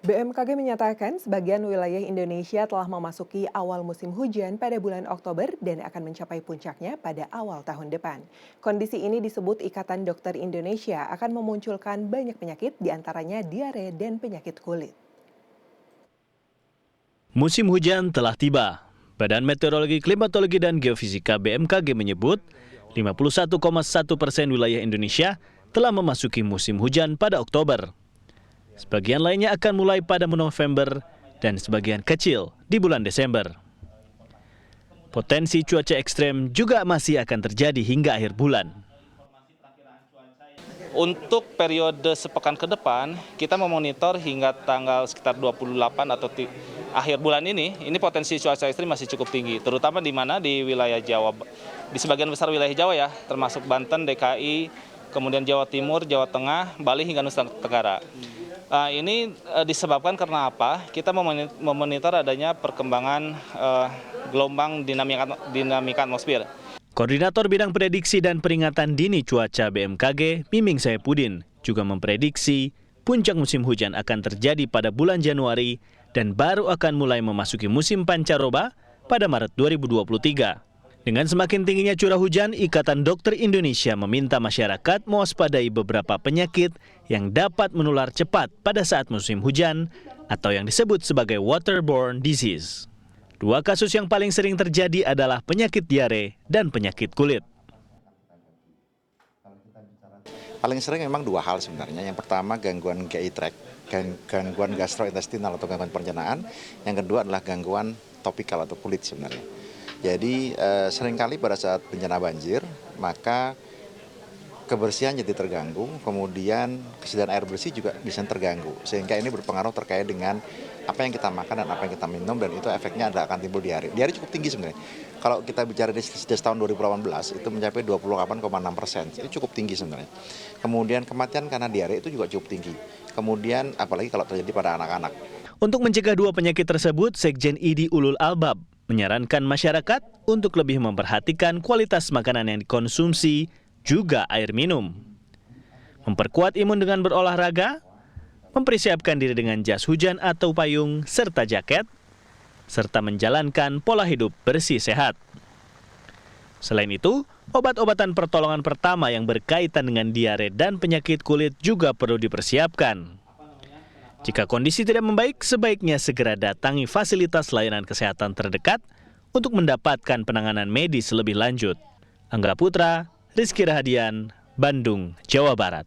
BMKG menyatakan sebagian wilayah Indonesia telah memasuki awal musim hujan pada bulan Oktober dan akan mencapai puncaknya pada awal tahun depan. Kondisi ini disebut Ikatan Dokter Indonesia akan memunculkan banyak penyakit diantaranya diare dan penyakit kulit. Musim hujan telah tiba. Badan Meteorologi, Klimatologi, dan Geofisika BMKG menyebut 51,1% wilayah Indonesia telah memasuki musim hujan pada Oktober. Sebagian lainnya akan mulai pada November dan sebagian kecil di bulan Desember. Potensi cuaca ekstrem juga masih akan terjadi hingga akhir bulan. Untuk periode sepekan ke depan, kita memonitor hingga tanggal sekitar 28 atau akhir bulan ini potensi cuaca ekstrim masih cukup tinggi, terutama di mana di wilayah Jawa, di sebagian besar wilayah Jawa ya, termasuk Banten, DKI, kemudian Jawa Timur, Jawa Tengah, Bali hingga Nusa Tenggara. Ini disebabkan karena apa? Kita memonitor adanya perkembangan gelombang dinamika atmosfer. Koordinator Bidang Prediksi dan Peringatan Dini Cuaca BMKG, Miming Saipudin, juga memprediksi puncak musim hujan akan terjadi pada bulan Januari dan baru akan mulai memasuki musim pancaroba pada Maret 2023. Dengan semakin tingginya curah hujan, Ikatan Dokter Indonesia meminta masyarakat mewaspadai beberapa penyakit yang dapat menular cepat pada saat musim hujan atau yang disebut sebagai waterborne disease. Dua kasus yang paling sering terjadi adalah penyakit diare dan penyakit kulit. Paling sering memang dua hal sebenarnya. Yang pertama gangguan GI tract, gangguan gastrointestinal atau gangguan pencernaan. Yang kedua adalah gangguan topikal atau kulit sebenarnya. Jadi seringkali pada saat bencana banjir, maka kebersihan jadi terganggu, kemudian kesediaan air bersih juga bisa terganggu. Sehingga ini berpengaruh terkait dengan apa yang kita makan dan apa yang kita minum, dan itu efeknya akan timbul diare. Diare cukup tinggi sebenarnya. Kalau kita bicara di tahun 2018, itu mencapai 28,6%. Itu cukup tinggi sebenarnya. Kemudian kematian karena diare itu juga cukup tinggi. Kemudian apalagi kalau terjadi pada anak-anak. Untuk mencegah dua penyakit tersebut, Sekjen ID Ulul Albab menyarankan masyarakat untuk lebih memperhatikan kualitas makanan yang dikonsumsi, juga air minum. Memperkuat imun dengan berolahraga, mempersiapkan diri dengan jas hujan atau payung serta jaket, serta menjalankan pola hidup bersih sehat. Selain itu, obat-obatan pertolongan pertama yang berkaitan dengan diare dan penyakit kulit juga perlu dipersiapkan. Jika kondisi tidak membaik, sebaiknya segera datangi fasilitas layanan kesehatan terdekat untuk mendapatkan penanganan medis lebih lanjut. Angga Putra, Rizky Rahadian, Bandung, Jawa Barat.